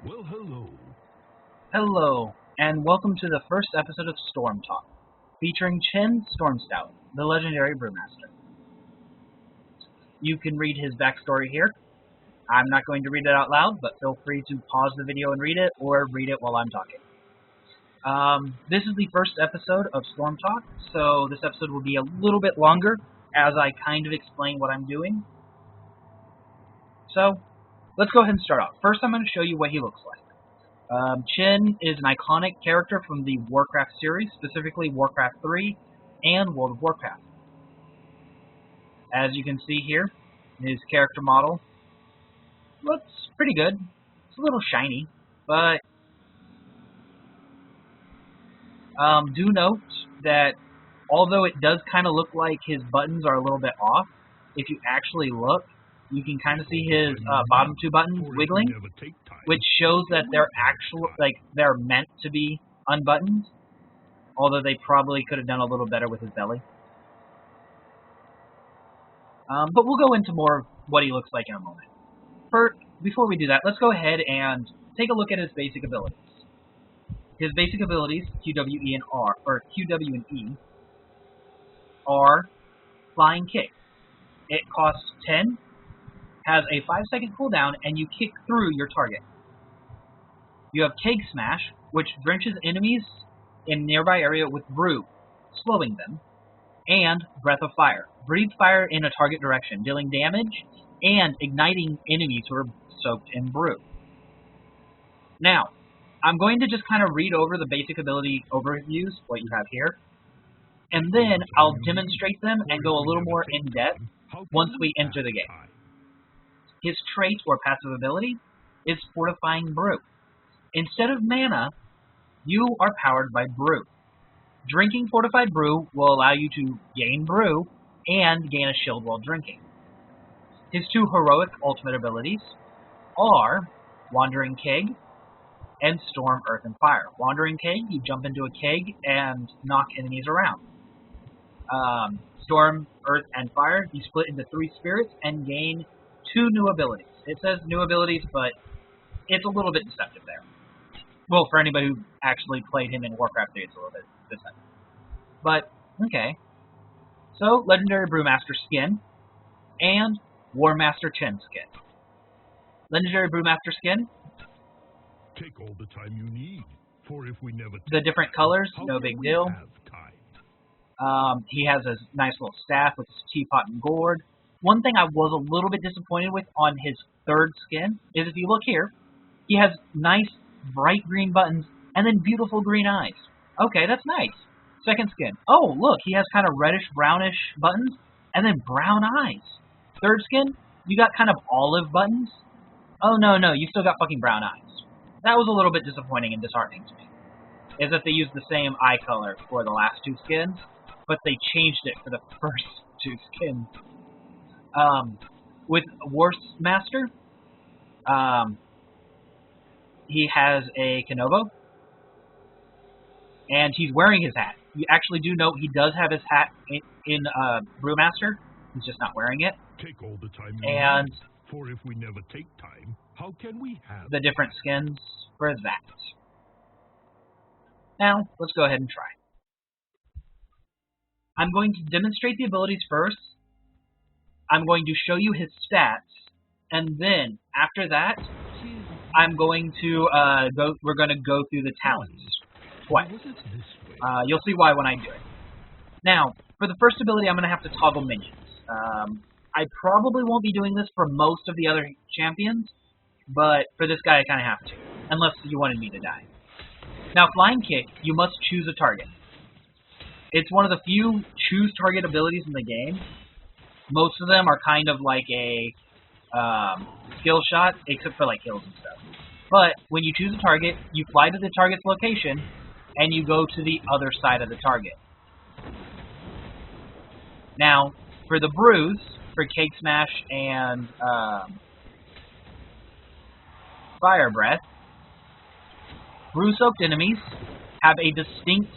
Well, hello. Hello, and welcome to the first episode of Storm Talk, featuring Chen Stormstout, the legendary brewmaster. You can read his backstory here. I'm not going to read it out loud, but feel free to pause the video and read it, or read it while I'm talking. This is the first episode of Storm Talk, so this episode will be a little bit longer as I kind of explain what I'm doing. So, let's go ahead and start off. First, I'm going to show you what he looks like. Chen is an iconic character from the Warcraft series, specifically Warcraft 3 and World of Warcraft. As you can see here, his character model looks pretty good. It's a little shiny, but do note that although it does kind of look like his buttons are a little bit off, if you actually look, you can kind of see his bottom two buttons wiggling, which shows that they're meant to be unbuttoned, although they probably could have done a little better with his belly. But we'll go into more of what he looks like in a moment. Before we do that, let's go ahead and take a look at his basic abilities. His basic abilities, Q, W, E, and E, are Flying Kick. It costs 10, has a 5-second cooldown, and you kick through your target. You have Keg Smash, which drenches enemies in nearby area with brew, slowing them, and Breath of Fire. Breathe fire in a target direction, dealing damage and igniting enemies who are soaked in brew. Now, I'm going to just kind of read over the basic ability overviews, what you have here, and then I'll demonstrate them and go a little more in depth once we enter the game. His trait or passive ability is Fortifying Brew. Instead of mana, you are powered by brew. Drinking fortified brew will allow you to gain brew and gain a shield while drinking. His two heroic ultimate abilities are Wandering Keg and Storm, Earth, and Fire. Wandering Keg, you jump into a keg and knock enemies around. Storm, Earth, and Fire, you split into 3 spirits and gain 2 new abilities. It says new abilities, but it's a little bit deceptive there. Well, for anybody who actually played him in Warcraft 3, it's a little bit deceptive. But, okay. So, Legendary Brewmaster skin and War Master Chen skin. Legendary Brewmaster skin. Take all the time you need, for if we never The different colors, no big deal. He has a nice little staff with his teapot and gourd. One thing I was a little bit disappointed with on his third skin is if you look here, he has nice bright green buttons and then beautiful green eyes. Okay, that's nice. Second skin. Oh, look, he has kind of reddish brownish buttons and then brown eyes. Third skin, you got kind of olive buttons. Oh, no, you still got fucking brown eyes. That was a little bit disappointing and disheartening to me. Is that they used the same eye color for the last 2 skins, but they changed it for the first 2 skins. With Warmaster, he has a Kenobo, and he's wearing his hat. You actually do note he does have his hat in Brewmaster. He's just not wearing it. Take all the time you and need, for if we never take time, how can we have the different skins for that? Now, let's go ahead and try. I'm going to demonstrate the abilities first. I'm going to show you his stats, and then after that, I'm going to we're going to go through the talents twice. You'll see why when I do it. Now, for the first ability, I'm going to have to toggle minions. I probably won't be doing this for most of the other champions, but for this guy, I kind of have to, unless you wanted me to die. Now, Flying Kick, you must choose a target. It's one of the few choose target abilities in the game. Most of them are kind of like a skill shot, except for like kills and stuff. But when you choose a target, you fly to the target's location, and you go to the other side of the target. Now, for the brews, for Keg Smash and Fire Breath, brew-soaked enemies have a distinct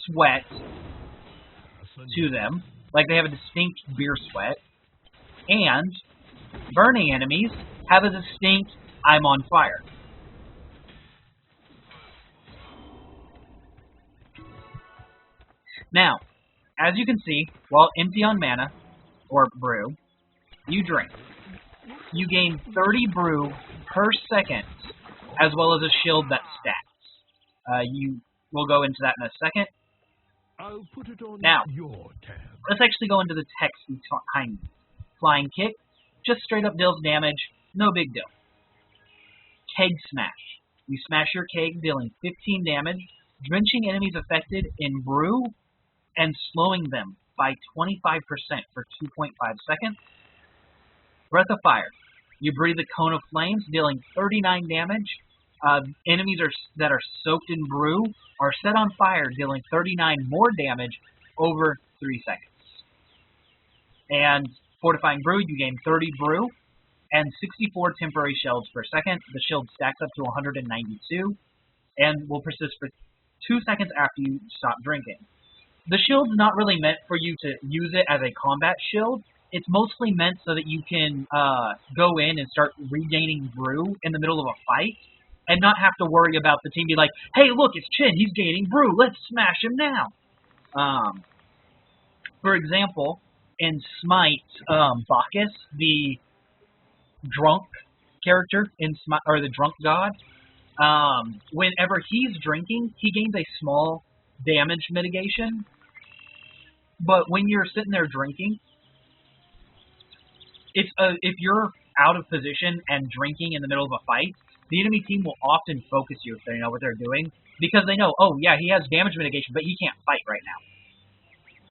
sweat to them, like they have a distinct beer sweat, and burning enemies have a distinct I'm on fire. Now, as you can see, while empty on mana, or brew, you drink. You gain 30 brew per second, as well as a shield that stacks. We'll go into that in a second. I'll put it on Now, your tab. let's actually go into the text behind it. Flying Kick, just straight up deals damage, no big deal. Keg Smash. You smash your keg, dealing 15 damage, drenching enemies affected in brew, and slowing them by 25% for 2.5 seconds. Breath of Fire. You breathe a cone of flames, dealing 39 damage. Enemies that are soaked in brew are set on fire, dealing 39 more damage over 3 seconds. And Fortifying Brew, you gain 30 brew and 64 temporary shells per second. The shield stacks up to 192 and will persist for 2 seconds after you stop drinking. The shield's not really meant for you to use it as a combat shield. It's mostly meant so that you can go in and start regaining brew in the middle of a fight and not have to worry about the team being like, hey, look, it's Chen, he's gaining brew, let's smash him now. For example, in Smite, Bacchus, the drunk character in Smite, or the drunk god, whenever he's drinking, he gains a small damage mitigation. But when you're sitting there drinking, if you're out of position and drinking in the middle of a fight, the enemy team will often focus you if they know what they're doing, because they know, oh yeah, he has damage mitigation, but he can't fight right now.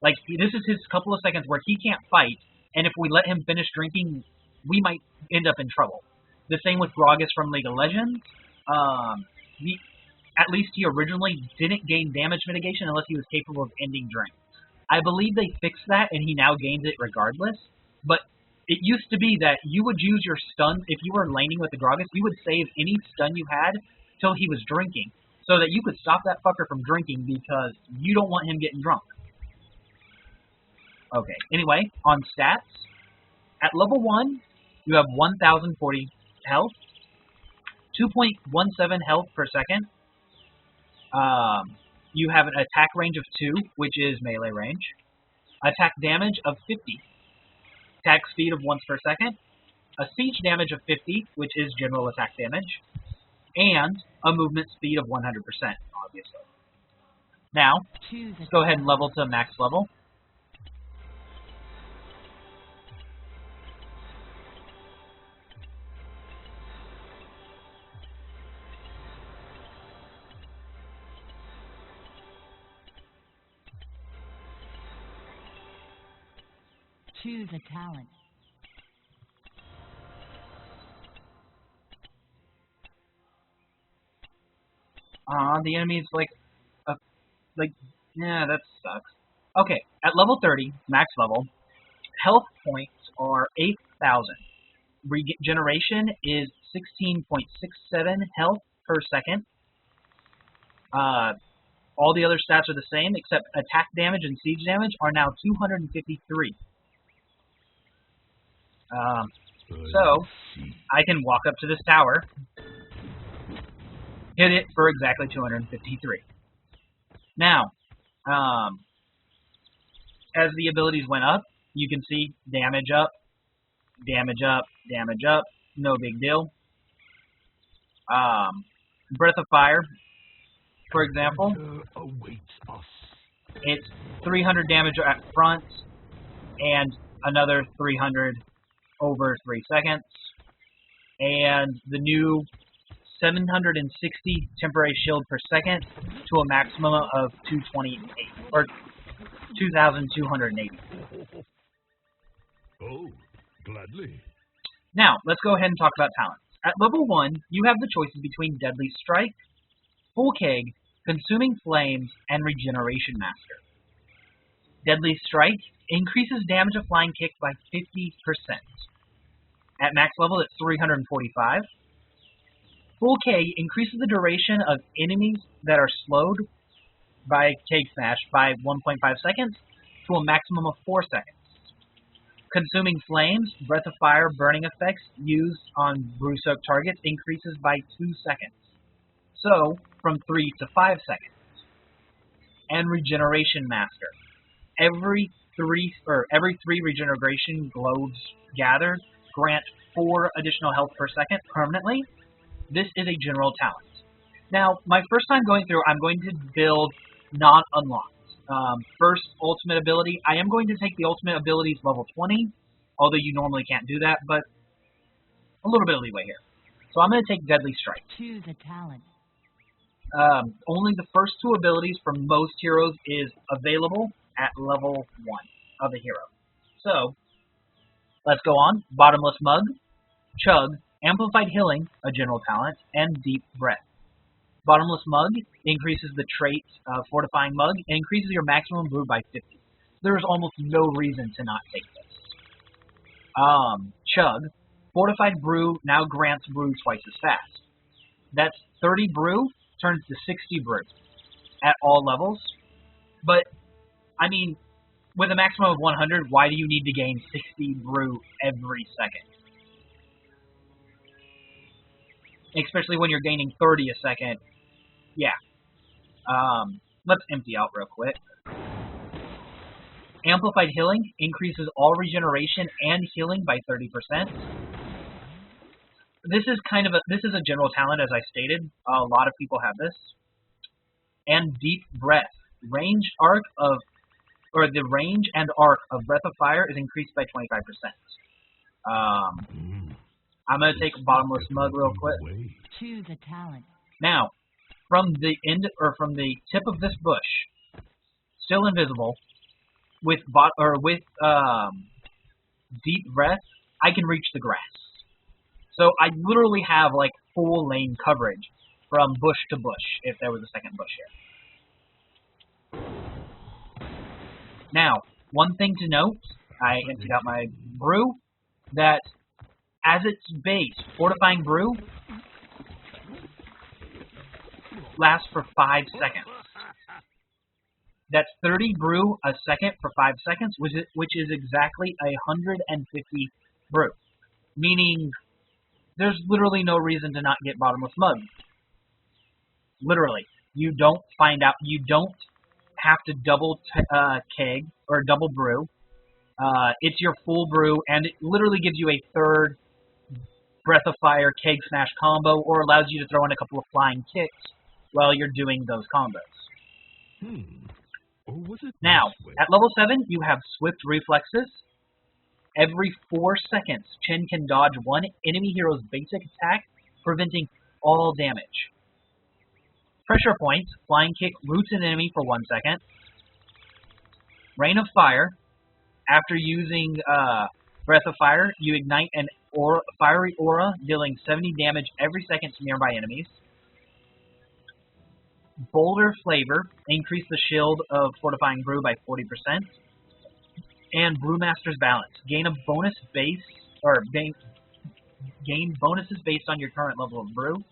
Like, this is his couple of seconds where he can't fight, and if we let him finish drinking, we might end up in trouble. The same with Gragas from League of Legends. At least he originally didn't gain damage mitigation unless he was capable of ending drink. I believe they fixed that, and he now gains it regardless, but it used to be that you would use your stun, if you were laning with the Gragas, you would save any stun you had till he was drinking, so that you could stop that fucker from drinking because you don't want him getting drunk. Okay, anyway, on stats, at level 1, you have 1,040 health, 2.17 health per second. You have an attack range of 2, which is melee range, attack damage of 50, attack speed of once per second, a siege damage of 50, which is general attack damage, and a movement speed of 100%, obviously. Now, let's go ahead and level to max level. Choose a talent. The enemy's yeah, that sucks. Okay, at level 30, max level, health points are 8,000. Regeneration is 16.67 health per second. All the other stats are the same, except attack damage and siege damage are now 253. So, I can walk up to this tower, hit it for exactly 253. Now, as the abilities went up, you can see damage up, damage up, damage up, no big deal. Breath of Fire, for example, it's 300 damage at front, and another 300 over 3 seconds, and the new 760 temporary shield per second to a maximum of 228 or 2,280. Oh, gladly. Now, let's go ahead and talk about talents. At level 1, you have the choices between Deadly Strike, Full Keg, Consuming Flames, and Regeneration Master. Deadly Strike increases damage of Flying Kick by 50%. At max level, it's 345. Full Keg increases the duration of enemies that are slowed by Keg Smash by 1.5 seconds to a maximum of 4 seconds. Consuming Flames, Breath of Fire, burning effects used on brew-soaked targets increases by 2 seconds. So, from 3 to 5 seconds. and Regeneration Master. Every three regeneration globes gathered grant 4 additional health per second permanently. This is a general talent. Now, my first time going through, I'm going to build not unlocked. First ultimate ability, I am going to take the ultimate abilities level 20, although you normally can't do that, but a little bit of leeway here. So I'm going to take Deadly Strike. Choose a talent. Only the first 2 abilities for most heroes is available at level 1 of a hero. So, let's go on. Bottomless Mug, Chug, Amplified Healing, a general talent, and Deep Breath. Bottomless Mug increases the trait Fortifying Mug and increases your maximum brew by 50. There is almost no reason to not take this. Chug, Fortified Brew now grants brew twice as fast. That's 30 brew turns to 60 brew at all levels. But, I mean, with a maximum of 100, why do you need to gain 60 brew every second? Especially when you're gaining 30 a second. Yeah. Let's empty out real quick. Amplified Healing increases all regeneration and healing by 30%. This is a general talent, as I stated. A lot of people have this. And Deep Breath. The range and arc of Breath of Fire is increased by 25%. I'm gonna take Bottomless Mug real quick. Choose a talent. Now, from the tip of this bush, still invisible, with Deep Breath, I can reach the grass. So I literally have like full lane coverage from bush to bush if there was a second bush here. Now, one thing to note, I emptied out my brew, that as its base, Fortifying Brew lasts for 5 seconds. That's 30 brew a second for 5 seconds, which is exactly 150 brew. Meaning, there's literally no reason to not get Bottomless Mug. Literally. You don't have to double keg, or double brew. It's your full brew, and it literally gives you a third Breath of Fire keg smash combo, or allows you to throw in a couple of flying kicks while you're doing those combos. Now, at level 7, you have Swift Reflexes. Every 4 seconds, Chen can dodge one enemy hero's basic attack, preventing all damage. Pressure Points, Flying Kick roots an enemy for 1 second. Rain of Fire, after using Breath of Fire, you ignite an fiery aura, dealing 70 damage every second to nearby enemies. Boulder Flavor, increase the shield of Fortifying Brew by 40%. And Brewmaster's Balance, gain a bonus base, or gain bonuses based on your current level of brew.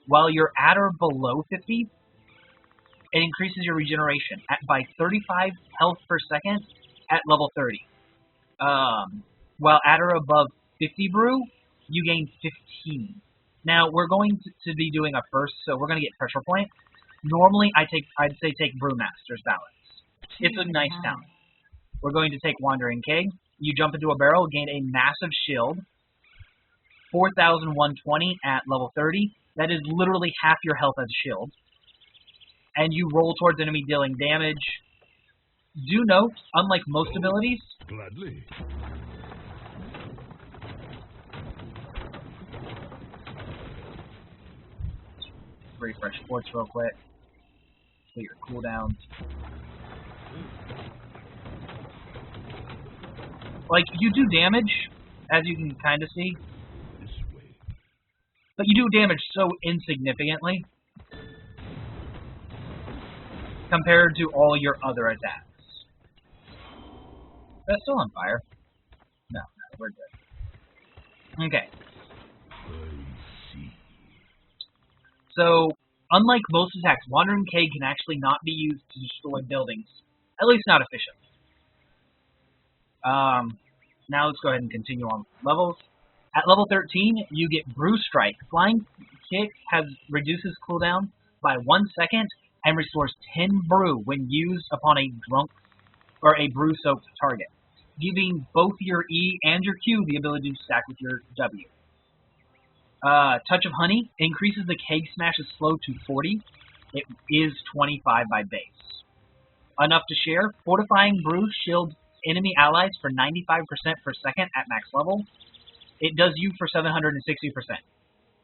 While you're at or below 50, it increases your regeneration by 35 health per second at level 30. While at or above 50 brew, you gain 15. Now, we're going to be doing a first, so we're going to get Pressure Point. Normally, I'd say take Brewmaster's Balance. It's a nice talent. We're going to take Wandering Keg. You jump into a barrel, gain a massive shield. 4,120 at level 30. That is literally half your health as a shield. And you roll towards enemy dealing damage. Do note, unlike most abilities, Gladly. refresh sports real quick. Get your cooldowns. Like, you do damage, as you can kind of see. This way. But you do damage so insignificantly compared to all your other attacks. That's still on fire. No, we're good. Okay. I see. So, unlike most attacks, Wandering Keg can actually not be used to destroy buildings. At least not efficiently. Now let's go ahead and continue on with levels. At level 13, you get Brew Strike. Flying Kick reduces cooldown by 1 second and restores 10 brew when used upon a drunk or a brew-soaked target, giving both your E and your Q the ability to stack with your W. Touch of Honey increases the Keg Smash's slow to 40. It is 25 by base. Enough to Share. Fortifying Brew shields enemy allies for 95% per second at max level. It does you for 760%.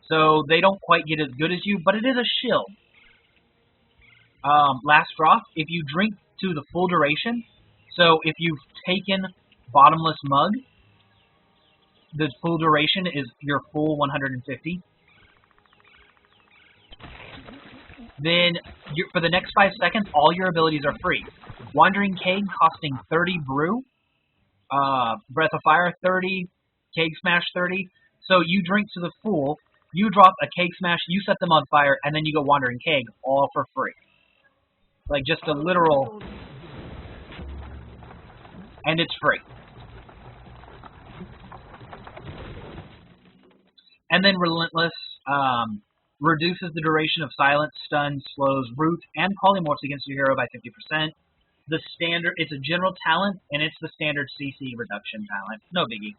So they don't quite get as good as you, but it is a shield. Last Drop. If you drink to the full duration, so if you've taken Bottomless Mug, the full duration is your full 150. Then, for the next 5 seconds, all your abilities are free. Wandering Keg costing 30 brew. Breath of Fire 30. Keg Smash 30. So you drink to the full, you drop a Keg Smash, you set them on fire, and then you go Wandering Keg, all for free. Like, just a literal... And it's free. And then Relentless reduces the duration of silence, stun, slows, root, and polymorphs against your hero by 50%. The standard, it's a general talent, and it's the standard CC reduction talent. No biggie.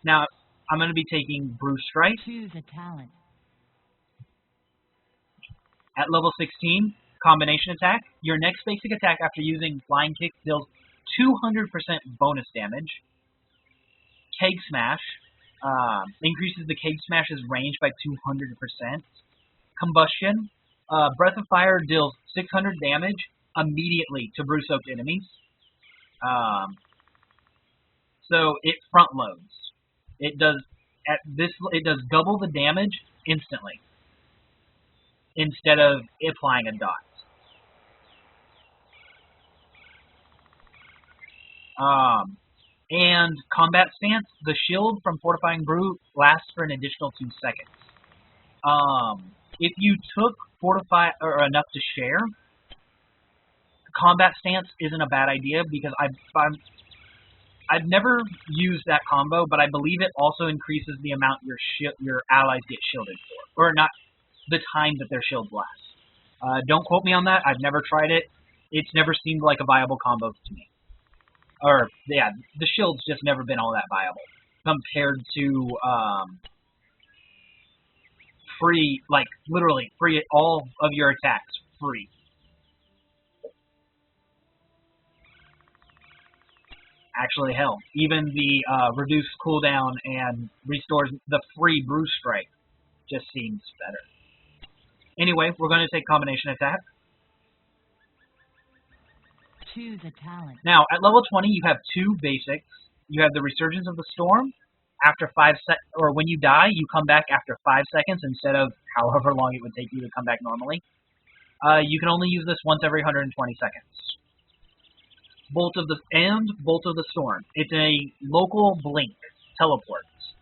Now, I'm going to be taking Brew Strike. Choose a talent. At level 16, Combination Attack. Your next basic attack after using Flying Kick deals 200% bonus damage. Keg Smash increases the Keg Smash's range by 200%. Combustion. Breath of Fire deals 600 damage immediately to brew-soaked enemies. So it front loads. It does double the damage instantly instead of applying a dot. And Combat Stance, the shield from Fortifying Brew lasts for an additional 2 seconds. If you took Fortify or Enough to Share, Combat Stance isn't a bad idea because I've never used that combo, but I believe it also increases the amount your allies get shielded for, or not the time that their shield lasts. Don't quote me on that. I've never tried it. It's never seemed like a viable combo to me. Or, yeah, the shield's just never been all that viable compared to free, like, literally free all of your attacks free. Actually, hell, even the reduced cooldown and restores the free Brew Strike just seems better. Anyway, we're going to take Combination Attack. Choose a talent. Now, at level 20, you have 2 basics. You have the Resurgence of the Storm. After 5 or when you die, you come back after 5 seconds instead of however long it would take you to come back normally. You can only use this once every 120 seconds. Bolt of the Storm. It's a local blink, teleports.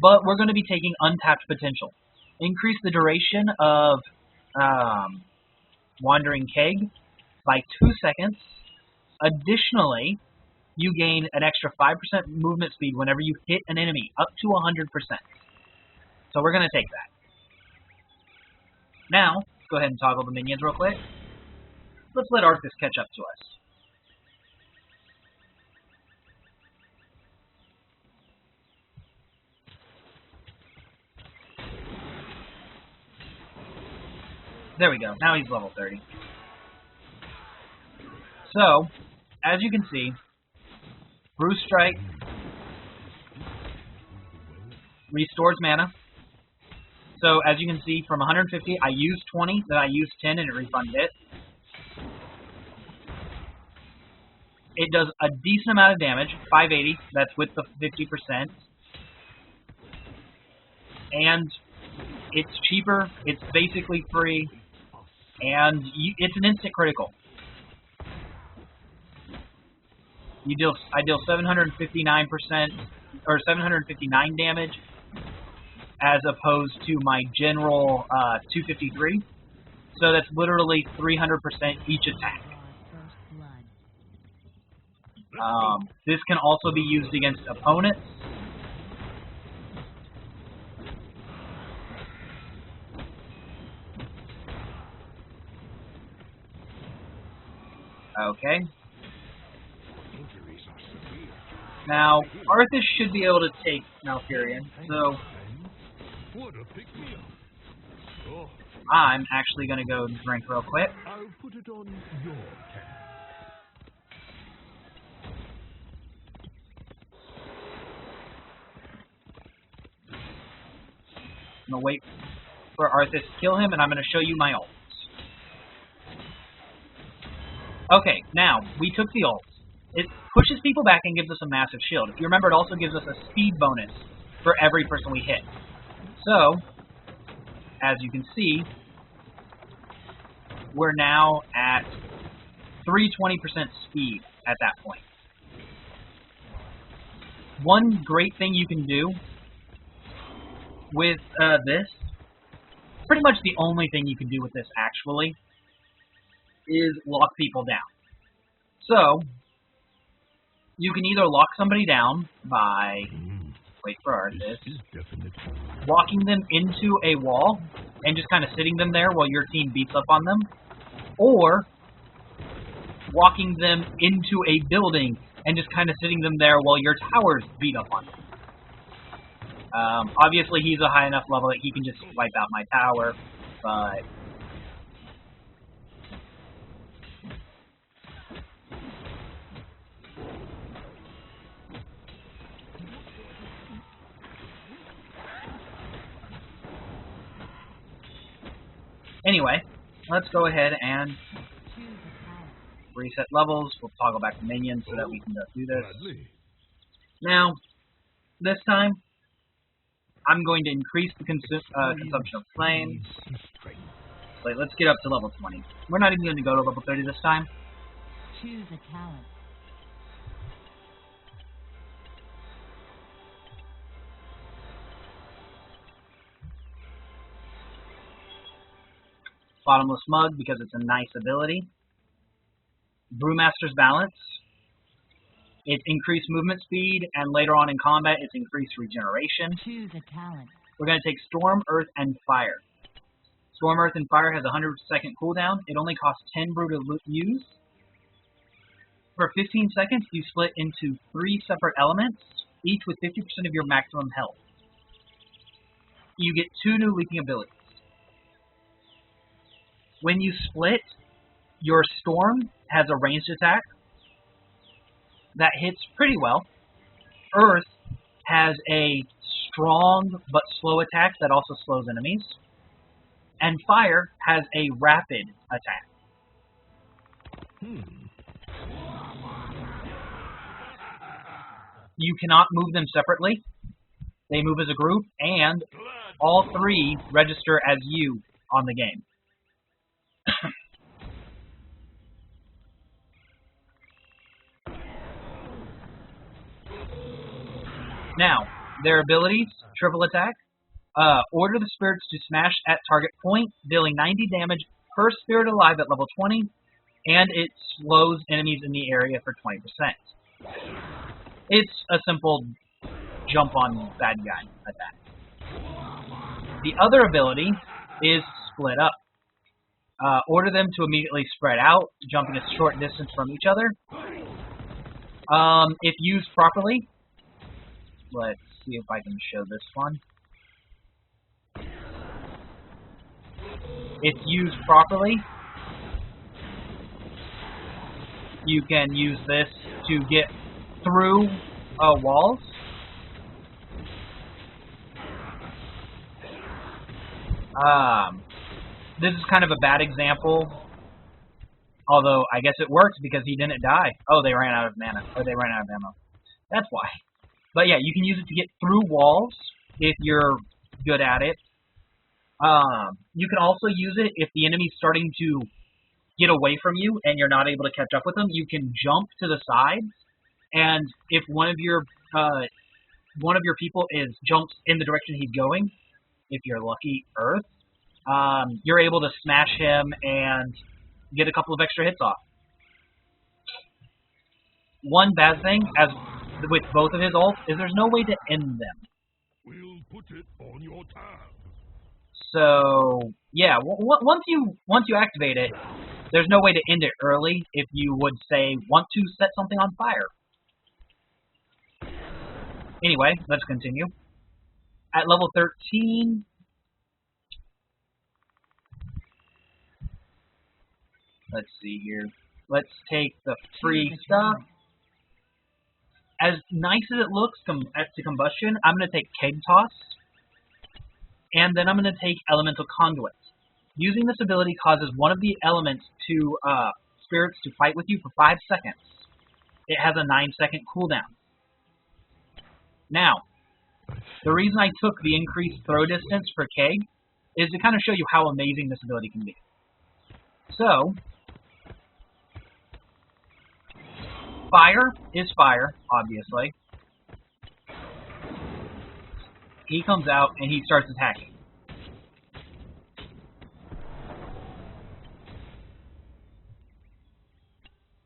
But we're going to be taking Untapped Potential. Increase the duration of Wandering Keg by 2 seconds. Additionally, you gain an extra 5% movement speed whenever you hit an enemy, up to 100%. So we're going to take that. Now, let's go ahead and toggle the minions real quick. Let's let Arthas catch up to us. There we go. Now he's level 30. So, as you can see, Brew Strike restores mana. So, as you can see, from 150, I used 20, then I used 10, and it refunded it. It does a decent amount of damage, 580, that's with the 50%. And it's cheaper, it's basically free, and it's an instant critical. I deal 759% or 759 damage as opposed to my general 253. So that's literally 300% each attack. This can also be used against opponents. Okay. Now, Arthas should be able to take Malfurion, so What a pick-me-up. Oh, I'm actually going to go drink real quick. I'll put it on your tab. I'm going to wait for Arthas to kill him, and I'm going to show you my ults. Okay, now, we took the ults. It pushes people back and gives us a massive shield. If you remember, it also gives us a speed bonus for every person we hit. So, as you can see, we're now at 320% speed at that point. One great thing you can do with this, pretty much the only thing you can do with this actually, is lock people down. So, you can either lock somebody down by, wait for Arthas, walking them into a wall and just kind of sitting them there while your team beats up on them, or walking them into a building and just kind of sitting them there while your towers beat up on them. Obviously, he's a high enough level that he can just wipe out my tower, but anyway, let's go ahead and reset levels. We'll toggle back to minions so that we can go through this. Now, this time, I'm going to increase the consumption of flames. Wait, let's get up to level 20. We're not even going to go to level 30 this time. Choose a talent. Bottomless Mug, because it's a nice ability. Brewmaster's Balance. It's increased movement speed, and later on in combat, it's increased regeneration. Choose a talent. We're going to take Storm, Earth, and Fire. Storm, Earth, and Fire has a 100-second cooldown. It only costs 10 brew to use. For 15 seconds, you split into 3 separate elements, each with 50% of your maximum health. You get 2 new leaping abilities. When you split, your Storm has a ranged attack that hits pretty well. Earth has a strong but slow attack that also slows enemies. And Fire has a rapid attack. You cannot move them separately. They move as a group, and all 3 register as you on the game. Now, their abilities, triple attack, order the spirits to smash at target point, dealing 90 damage per spirit alive at level 20, and it slows enemies in the area for 20%. It's a simple jump on bad guy attack. The other ability is split up. Order them to immediately spread out, jumping a short distance from each other. If used properly, let's see if I can show this one. If used properly, you can use this to get through walls. This is kind of a bad example, although I guess it worked because he didn't die. Oh, they ran out of mana, or they ran out of ammo. That's why. But yeah, you can use it to get through walls if you're good at it. You can also use it if the enemy's starting to get away from you and you're not able to catch up with them. You can jump to the sides, and if one of your people jumps in the direction he's going, if you're lucky, Earth, you're able to smash him and get a couple of extra hits off. One bad thing, as with both of his ults, is there's no way to end them. We'll put it on your tab. So yeah, once you activate it, there's no way to end it early if you would say, want to set something on fire. Anyway, let's continue. At level 13, let's see here. Let's take the free stuff. As nice as it looks to combustion, I'm going to take Keg Toss. And then I'm going to take Elemental Conduit. Using this ability causes one of the elements to spirits to fight with you for 5 seconds. It has a 9-second cooldown. Now, the reason I took the increased throw distance for Keg is to kind of show you how amazing this ability can be. So, fire is fire, obviously. He comes out and he starts attacking.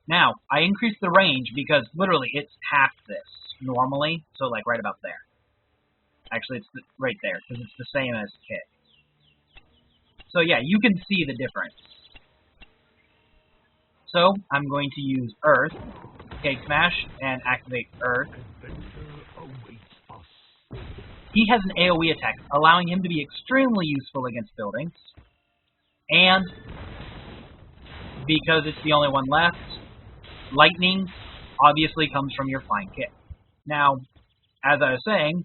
Now, I increased the range because literally it's half this normally, so like right about there. Actually, it's right there because it's the same as Kit. So yeah, you can see the difference. So I'm going to use Earth, Cake Smash, and activate Earth. He has an AoE attack, allowing him to be extremely useful against buildings. And because it's the only one left, lightning obviously comes from your flying kick. Now, as I was saying,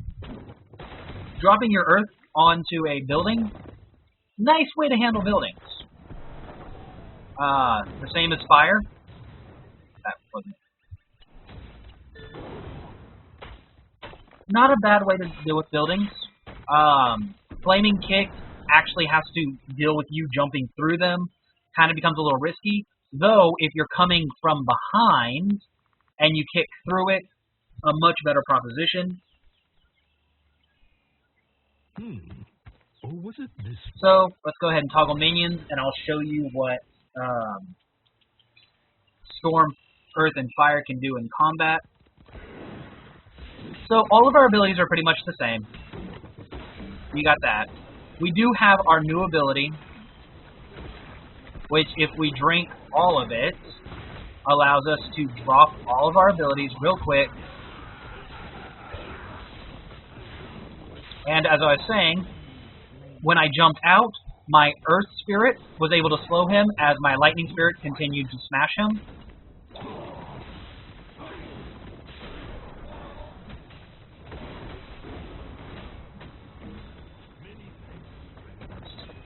dropping your Earth onto a building, nice way to handle buildings. The same as fire. That wasn't not a bad way to deal with buildings. Flaming kick actually has to deal with you jumping through them. Kind of becomes a little risky. Though, if you're coming from behind and you kick through it, a much better proposition. Or was it this? So, let's go ahead and toggle minions, and I'll show you what Storm, Earth, and Fire can do in combat. So, all of our abilities are pretty much the same. We got that. We do have our new ability, which, if we drink all of it, allows us to drop all of our abilities real quick. And as I was saying, when I jumped out, my Earth Spirit was able to slow him as my Lightning Spirit continued to smash him.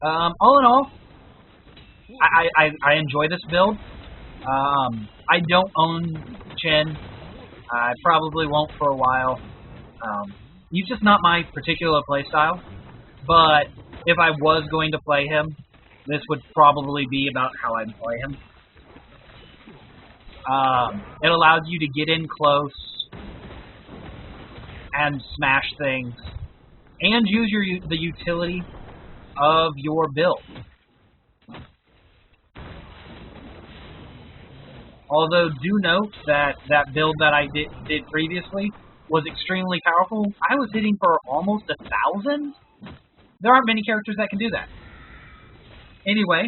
All in all, I enjoy this build. I don't own Chen. I probably won't for a while. He's just not my particular playstyle. But if I was going to play him, this would probably be about how I'd play him. It allows you to get in close and smash things, and use the utility of your build. Although, do note that that build that I did previously was extremely powerful. I was hitting for almost 1,000. There aren't many characters that can do that. Anyway,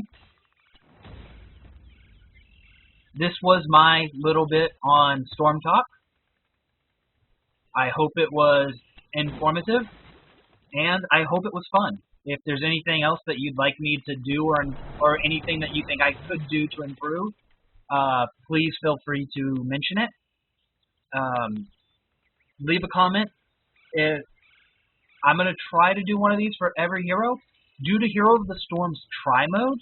this was my little bit on Storm Talk. I hope it was informative, and I hope it was fun. If there's anything else that you'd like me to do, or anything that you think I could do to improve, please feel free to mention it. Leave a comment. I'm going to try to do one of these for every hero. Due to Hero of the Storm's try mode,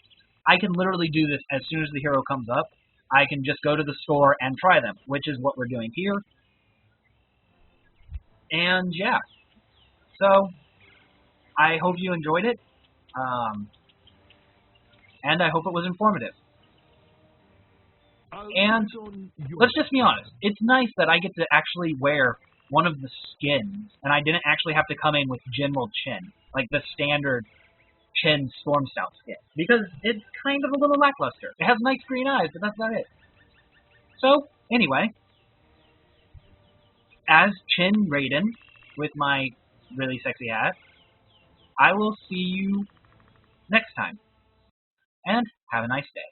I can literally do this as soon as the hero comes up. I can just go to the store and try them, which is what we're doing here. And yeah. So, I hope you enjoyed it. And I hope it was informative. And let's just be honest. It's nice that I get to actually wear one of the skins, and I didn't actually have to come in with General Chen, like the standard Chen Stormstout skin, because it's kind of a little lackluster. It has nice green eyes, but that's not it. So, anyway, as Chen Raiden, with my really sexy hat, I will see you next time, and have a nice day.